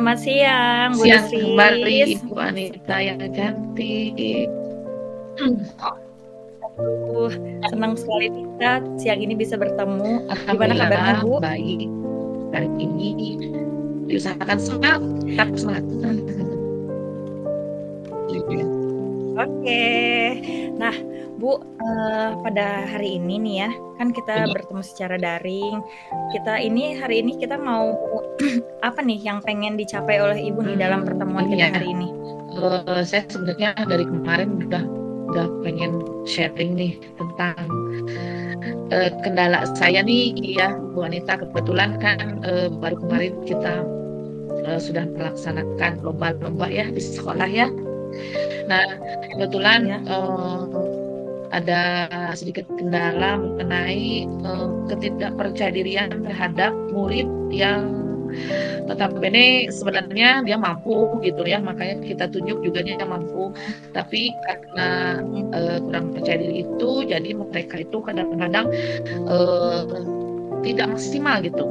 Selamat siang, Bu Siang kembali Desris. Ibu Anita yang cantik. Aduh, senang sekali nih kita siang ini bisa bertemu. Gimana kabarnya, Alhamdulillah Bu? baik. Hari ini diusahakan semangat, tetap semangat. Oke. Nah, Bu, pada hari ini nih ya, kan kita Ini bertemu secara daring. Hari ini kita mau apa nih yang pengen dicapai oleh Ibu nih dalam pertemuan ini kita ya, hari ini? saya sebenarnya dari kemarin udah pengen sharing nih tentang kendala saya nih ya Bu Anita. Kebetulan kan baru kemarin kita sudah melaksanakan lomba-lomba ya di sekolah ya. Nah, kebetulan Ya. ada sedikit kendala mengenai ketidakpercayaan terhadap murid yang notabene sebenarnya dia mampu gitu ya, makanya kita tunjuk juga dia mampu, tapi karena Mhm. kurang percaya diri itu, jadi mereka itu kadang-kadang eh, tidak maksimal gitu,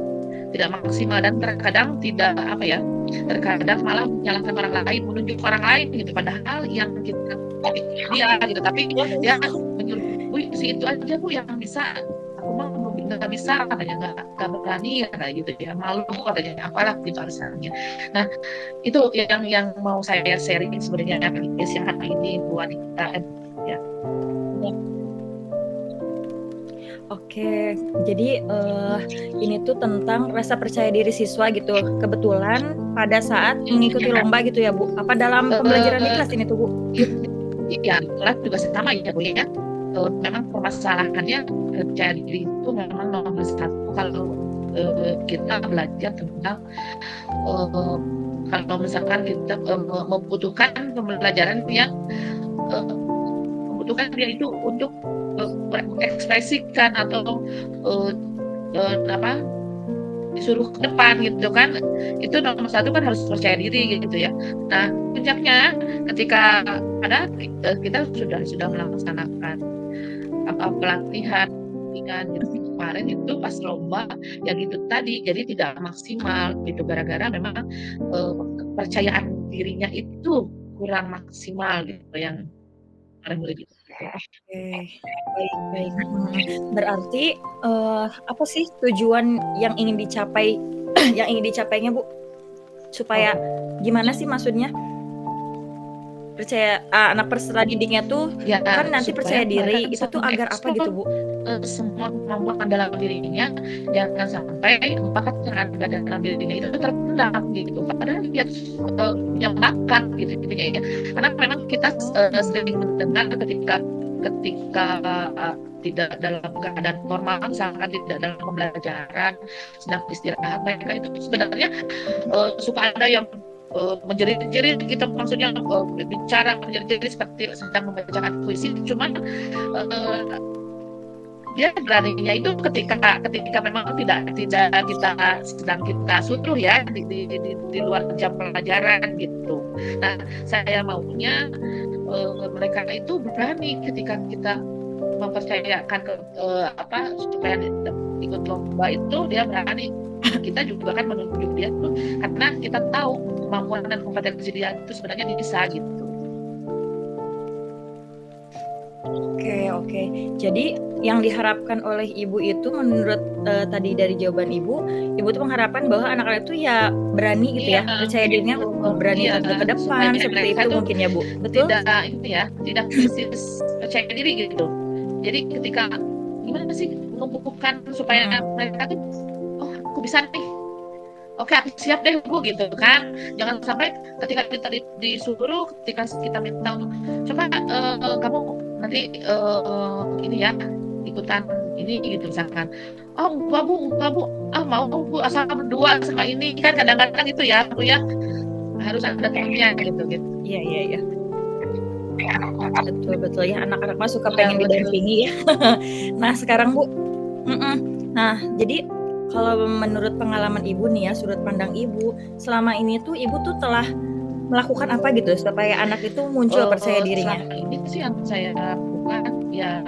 tidak maksimal dan terkadang tidak apa ya, terkadang malah menyalahkan orang lain, menunjuk orang lain gitu, padahal yang kita dia gitu, tapi dia menyuruh Bu si itu aja Bu yang bisa, aku mah nggak bisa katanya, nggak berani ya kayak gitu ya, malu katanya, apalah gitu alasannya. Nah itu yang mau saya sharing sebenarnya di siang hari ini Bu Anita ya. Oke, jadi ini tuh tentang rasa percaya diri siswa gitu. Kebetulan pada saat mengikuti lomba gitu ya, Bu? Apa dalam pembelajaran di Eh, kelas ini tuh, Bu? Iya, kelas juga sama ya Bu ya. Memang permasalahannya percaya diri itu memang nomor satu kalau kita belajar tentang eh, kalau misalkan kita membutuhkan pembelajaran yang eh, membutuhkan dia itu untuk mengekspresikan atau eh, apa disuruh ke depan gitu kan, itu nomor satu kan harus percaya diri gitu ya. Nah puncaknya ketika ada kita sudah melaksanakan apa pelatihan gitu kemarin itu pas lomba ya gitu tadi, jadi tidak maksimal gitu gara-gara memang kepercayaan dirinya itu kurang maksimal gitu yang kemarin boleh gitu. Oke, baik baik, berarti, apa sih tujuan yang ingin dicapai yang ingin dicapainya, Bu? Supaya gimana sih maksudnya? Anak peserta didiknya tuh Ya kan nanti supaya percaya mereka diri, itu bisa tuh agar apa gitu, mengekspor Bu? semua kemampuan dalam dirinya, jangan sampai bakat yang ada dalam dirinya itu terpendam gitu, padahal dia punya bakat gitu intinya ya. Karena memang kita sering mendengar ketika ketika tidak dalam keadaan normal, misalkan tidak dalam pembelajaran, sedang istirahat, mereka itu sebenarnya suka ada yang menjerit-jerit gitu, maksudnya bicara menjerit-jerit seperti sedang membacakan puisi, cuman dia beraninya itu ketika ketika memang tidak kita sedang kita suruh ya di luar jam pelajaran gitu. Nah saya maunya mereka itu berani ketika kita mempercayakan apa supaya ikut lomba itu dia berani. Kita juga kan menunjuk dia tuh karena kita tahu kemampuan dan kompetensi dia itu sebenarnya bisa gitu. Oke oke. Jadi yang diharapkan oleh Ibu itu menurut, tadi dari jawaban Ibu tuh mengharapkan bahwa anak-anak itu ya berani gitu Iya ya, percaya dirinya berani iya tampil ke depan, supaya seperti mereka itu tuh mungkin ya, Bu, betul? tidak ini ya, tidak krisis percaya diri gitu. Jadi ketika gimana sih menumbuhkan supaya Mhm. mereka tuh, oh aku bisa nih, oke aku siap deh Bu gitu kan. Jangan sampai ketika kita disuruh, ketika kita minta untuk coba kamu nanti ini ya ikutan ini gitu misalkan, oh enggak Bu, ah mau Bu asal berdua sama ini kan, kadang-kadang itu ya Bu ya, harus ada temennya gitu gitu. Iya iya iya. Betul betul ya, anak-anak mah suka Iya pengen betul. didampingi ya. Nah sekarang, Bu, mhm, nah jadi kalau menurut pengalaman Ibu nih ya, sudut pandang Ibu, selama ini tuh Ibu tuh telah melakukan apa gitu supaya anak itu muncul percaya dirinya? Selama ini sih yang saya lakukan ya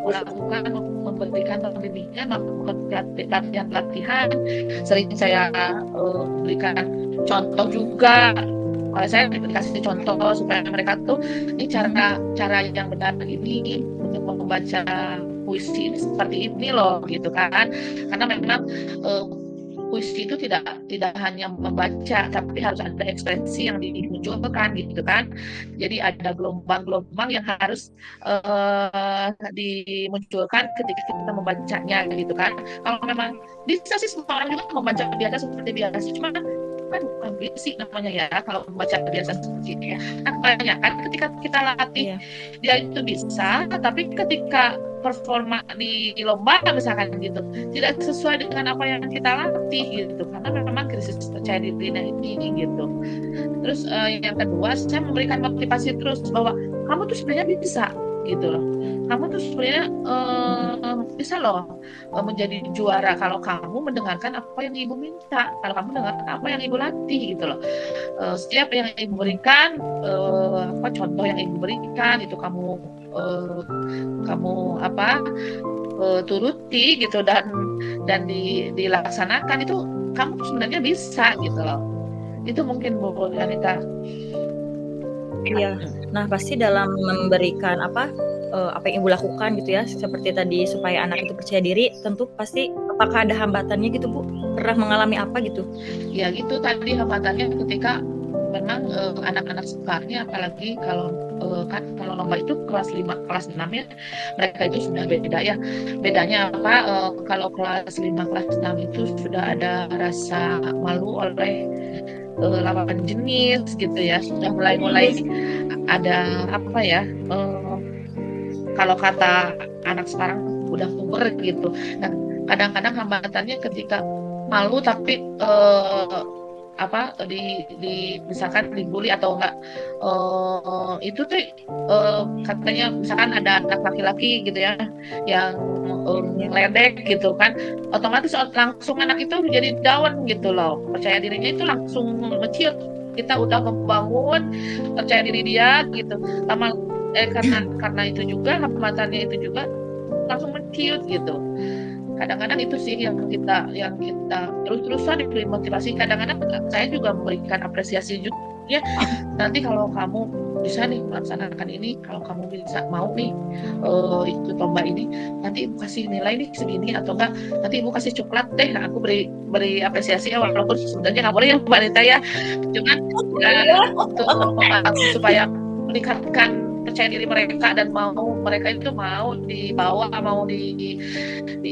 melakukan memberikan pendidikan, melakukan pelatihan-pelatihan, sering saya berikan contoh juga. Saya dikasih contoh supaya mereka tuh ini cara yang benar ini untuk membaca puisi ini seperti ini loh gitu kan. Karena memang puisi itu tidak hanya membaca, tapi harus ada ekspresi yang dimunculkan gitu kan. Jadi ada gelombang-gelombang yang harus dimunculkan ketika kita membacanya gitu kan. Kalau memang bisa sih semua orang juga membaca biasa seperti biasa, cuma kan bukan puisi namanya ya kalau membaca biasa seperti ini ya. Nah kebanyakan ketika kita latih Iya. dia itu bisa, tapi ketika performa di lomba misalkan gitu tidak sesuai dengan apa yang kita latih gitu, karena memang krisis percaya dirinya ini gitu. Terus yang kedua saya memberikan motivasi terus bahwa kamu tuh sebenarnya bisa gitu loh, kamu tuh sebenarnya bisa loh menjadi juara kalau kamu mendengarkan apa yang ibu minta, kalau kamu mendengarkan apa yang ibu latih gitu loh. Setiap yang ibu berikan apa contoh yang ibu berikan itu kamu apa turuti gitu dan dilaksanakan, itu kamu sebenarnya bisa gitu loh. Itu mungkin Bu Anita. Iya. Nah, pasti dalam memberikan apa yang Ibu lakukan gitu ya, seperti tadi supaya anak itu percaya diri, tentu pasti apakah ada hambatannya gitu, Bu? Pernah mengalami apa gitu? Ya gitu tadi hambatannya ketika memang anak-anak sekarang apalagi kan kalau lomba itu kelas 5 kelas 6 ya mereka itu sudah beda ya. Bedanya apa, kalau kelas 5 kelas 6 itu sudah ada rasa malu oleh lawan jenis gitu ya, sudah mulai ada apa ya, kalau kata anak sekarang udah puber gitu. Nah kadang-kadang hambatannya ketika malu tapi apa misalkan dibully atau enggak, itu tuh katanya misalkan ada anak laki-laki gitu ya yang Iya. ledek gitu kan, otomatis langsung anak itu jadi down gitu loh, percaya dirinya itu langsung meciut. Kita udah membangun percaya diri dia gitu lama karena itu juga hambatannya itu juga langsung menciut gitu. Kadang-kadang itu sih yang kita terus-terusan diberi motivasi. Kadang-kadang saya juga memberikan apresiasi juga ya, nanti kalau kamu bisa nih melaksanakan ini, kalau kamu bisa mau nih ikut lomba ini, nanti ibu kasih nilai nih segini atau enggak nanti ibu kasih coklat deh. Nah, aku beri apresiasi ya, walaupun sebenarnya nggak boleh ya wanita ya, cuman untuk supaya meningkatkan percaya diri mereka dan mereka itu mau dibawa, mau di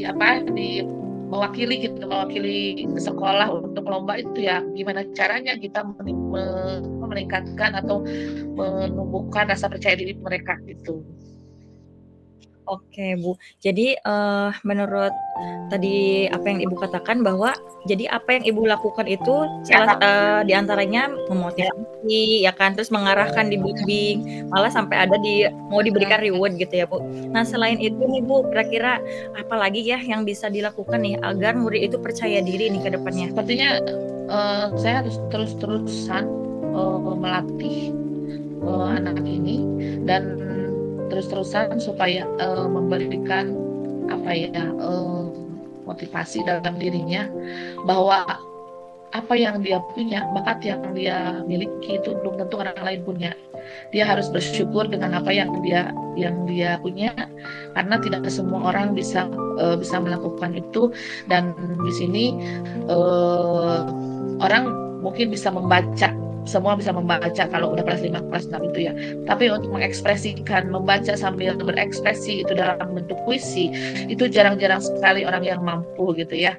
apa di mewakili sekolah untuk lomba itu ya, gimana caranya kita meningkatkan atau menumbuhkan rasa percaya diri mereka gitu. Oke, Bu. Jadi, menurut tadi apa yang Ibu katakan bahwa jadi apa yang Ibu lakukan itu di antaranya memotivasi ya kan, terus mengarahkan, dibimbing, malah sampai ada mau diberikan reward gitu ya, Bu. Nah, selain itu nih, Bu, kira-kira apa lagi ya yang bisa dilakukan nih agar murid itu percaya diri nih ke depannya? Sepertinya saya harus terus-terusan melatih anak ini dan terus-terusan supaya memberikan apa ya motivasi dalam dirinya bahwa apa yang dia punya, bakat yang dia miliki itu belum tentu orang lain punya. Dia harus bersyukur dengan apa yang dia punya, karena tidak semua orang bisa melakukan itu. Dan di sini orang mungkin bisa membaca, semua bisa membaca kalau udah kelas 5 kelas 6 itu ya. Tapi untuk mengekspresikan, membaca sambil berekspresi itu dalam bentuk puisi, itu jarang-jarang sekali orang yang mampu gitu ya.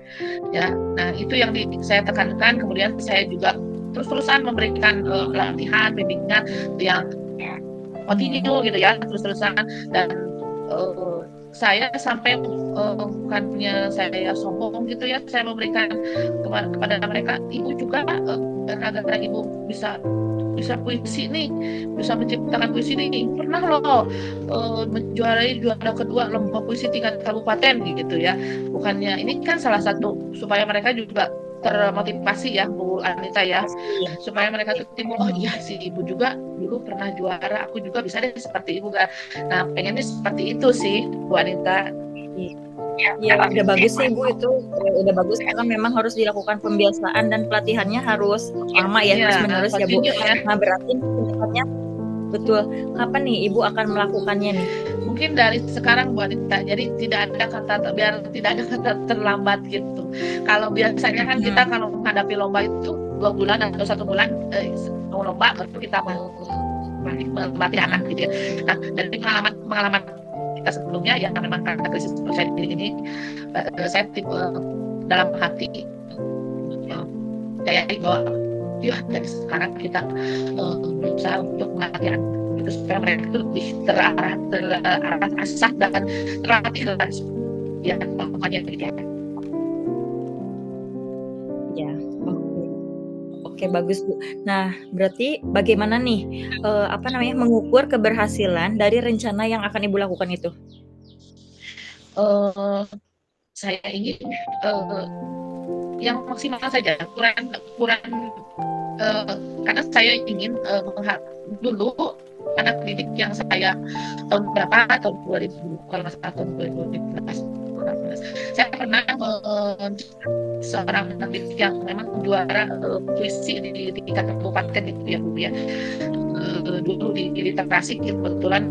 Ya, nah itu yang saya tekankan. Kemudian saya juga terus-terusan memberikan pelatihan, bimbingan yang continue gitu ya, terus-terusan. Dan saya sampai bukannya saya sombong gitu ya, saya memberikan kepada mereka, ibu juga karena ibu bisa puisi nih, bisa menciptakan puisi nih, pernah loh menjuarai juara kedua lomba puisi tingkat kabupaten gitu ya. Bukannya ini kan salah satu supaya mereka juga termotivasi ya Bu Anita ya, supaya mereka tuh timbul, oh iya si ibu juga dulu pernah juara, aku juga bisa deh seperti ibu kan. Nah pengennya seperti itu sih Bu Anita. Iya, udah bagus sih Bu itu, udah bagus karena memang harus dilakukan pembiasaan dan pelatihannya harus lama ya, Iya, terus-menerus ya Bu. continue ya. Nah berarti kedepannya betul, kapan nih Ibu akan melakukannya nih? Mungkin dari sekarang Bu Anita, jadi tidak ada kata biar tidak ada kata terlambat gitu. Kalau biasanya kan kita kalau menghadapi lomba itu 2 bulan atau 1 bulan mau lomba baru kita mau melatih anak gitu ya. Nah, dari pengalaman kita sebelumnya yang memang karena krisis percaya diri ini, saya tipe dalam hati kayak bahwa ya dari sekarang kita berusaha untuk melatih anak itu supaya mereka itu lebih terarah asah dan terlatih ya pokoknya gitu ya. Ya, oke. Oke, bagus Bu. Nah, berarti bagaimana nih, mengukur keberhasilan dari rencana yang akan Ibu lakukan itu? Saya ingin yang maksimal saja, kurang karena saya ingin dulu anak didik yang saya tahun berapa, tahun 2000 kalau nggak salah tahun 2015 saya pernah seorang anak didik yang memang juara puisi di tingkat kabupaten itu ya Bu ya. Dulu di literasi kebetulan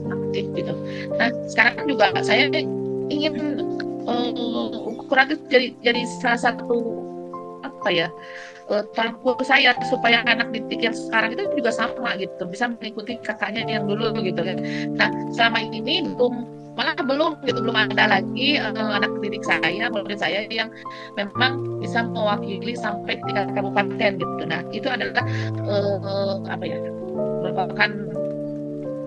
aktif gitu. Nah sekarang juga saya ingin ukuran itu jadi salah satu apa ya tolak ukur saya supaya anak didik yang sekarang itu juga sama gitu bisa mengikuti kakaknya yang dulu gitu kan. Nah selama ini belum ada lagi anak didik saya murid saya yang memang bisa mewakili sampai tingkat kabupaten gitu. Nah itu adalah merupakan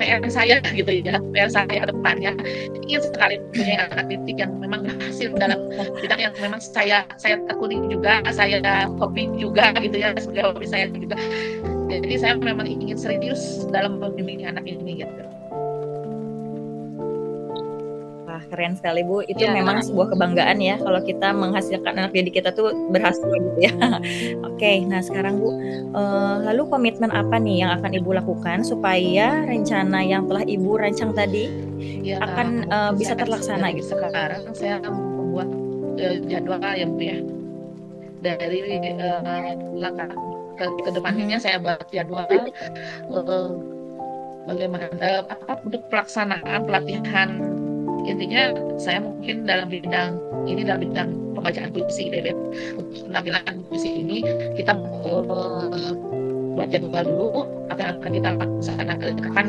PR saya gitu ya, PR saya ke depannya ingin sekali punya anak didik yang memang berhasil dalam bidang yang memang saya tekuni juga, saya hobi juga gitu ya, sebagai hobi saya juga. Jadi saya memang ingin serius dalam membimbing anak ini gitu. Wah, keren sekali Bu. Itu memang sebuah kebanggaan ya kalau kita menghasilkan anak didik kita tuh berhasil gitu ya. Oke, nah sekarang Bu, lalu komitmen apa nih yang akan Ibu lakukan supaya rencana yang telah Ibu rancang tadi akan bisa terlaksana gitu? Sekarang saya membuat jadwal ya Bu ya. Dari langkah ke depannya saya buat jadwal bagaimana untuk pelaksanaan pelatihan. Intinya saya mungkin dalam bidang pembacaan puisi gitu ya. Untuk penampilan puisi ini kita buat jadwal dulu apa yang akan kita laksanakan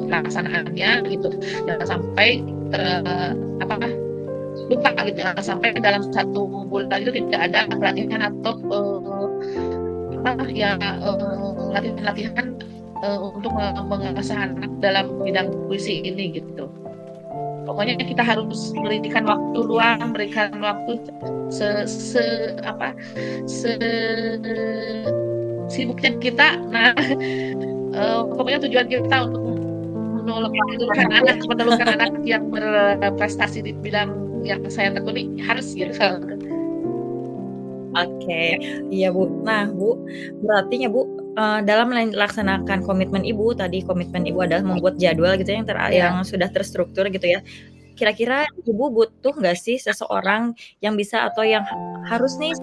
pelaksanaannya gitu. Jangan sampai lupa gitu, jangan sampai dalam 1 bulan itu tidak ada pelatihan atau latihan untuk mengasah anak dalam bidang puisi ini gitu. Pokoknya kita harus memberikan waktu luang, memberikan waktu sibuknya kita. Nah, pokoknya tujuan kita untuk menelurkan anak yang berprestasi di bidang yang saya tekuni harus gitu. Oke, iya Bu. Nah Bu, berarti ya Bu, dalam melaksanakan komitmen Ibu adalah membuat jadwal gitu ya yang sudah terstruktur gitu ya. Kira-kira Ibu butuh nggak sih seseorang yang bisa atau yang harus nih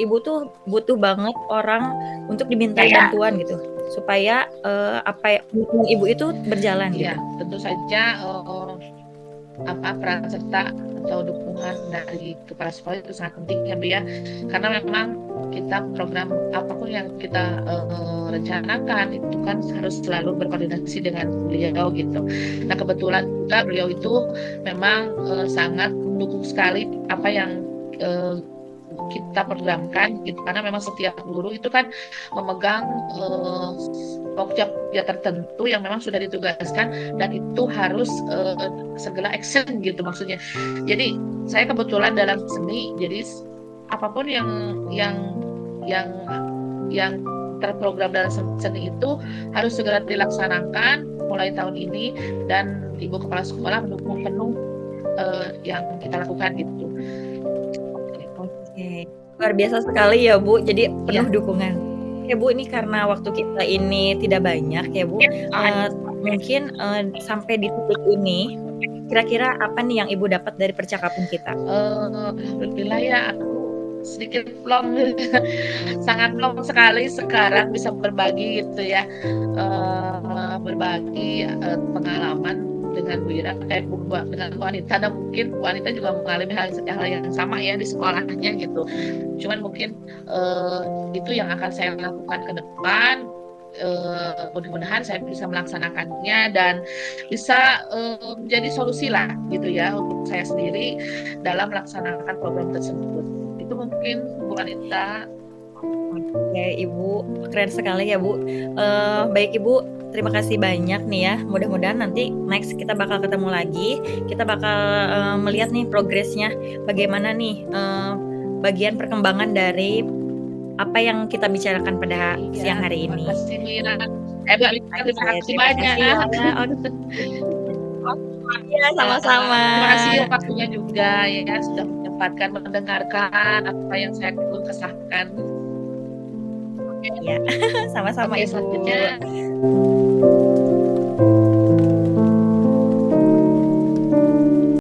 Ibu tuh butuh banget orang untuk dimintai bantuan gitu, supaya komitmen Ibu itu berjalan gitu? Iya, tentu saja peran serta atau dukungan dari kepala sekolah itu sangat penting ya Bu ya, karena memang kita program apapun yang kita rencanakan itu kan harus selalu berkoordinasi dengan beliau gitu. Nah kebetulan juga beliau itu memang sangat mendukung sekali apa yang kita programkan gitu, karena memang setiap guru itu kan memegang pokja tertentu yang memang sudah ditugaskan dan itu harus segera action gitu maksudnya. Jadi saya kebetulan dalam seni, jadi apapun yang terprogram dalam seni itu harus segera dilaksanakan mulai tahun ini dan Ibu Kepala Sekolah mendukung penuh yang kita lakukan gitu. Oke, luar biasa sekali ya Bu, jadi penuh dukungan. Ya Bu, ini karena waktu kita ini tidak banyak ya Bu, mungkin sampai di titik ini Kira-kira apa nih yang Ibu dapat dari percakapan kita? Alhamdulillah ya aku sedikit plong sangat plong sekali sekarang bisa berbagi gitu ya, berbagi, pengalaman dengan Bu Ira dengan wanita dan mungkin wanita juga mengalami hal yang sama ya di sekolahnya gitu. Cuman mungkin, itu yang akan saya lakukan ke depan, mudah-mudahan saya bisa melaksanakannya dan bisa, menjadi solusilah gitu ya untuk saya sendiri dalam melaksanakan program tersebut. Itu mungkin Bu Anita. Oke, Ibu, keren sekali ya, Bu. Baik Ibu, terima kasih banyak nih ya. Mudah-mudahan nanti next kita bakal ketemu lagi. Kita bakal melihat nih progresnya, bagaimana nih bagian perkembangan dari apa yang kita bicarakan pada siang Iya, hari terima ini. kasih Mira. Mbak Mira, terima Oke, kasih terima banyak. kasih ya. Iya, sama-sama. Terima kasih waktunya juga ya sudah menyempatkan mendengarkan apa yang saya keluh kesahkan. Iya, sama-sama Oke, Ibu. selanjutnya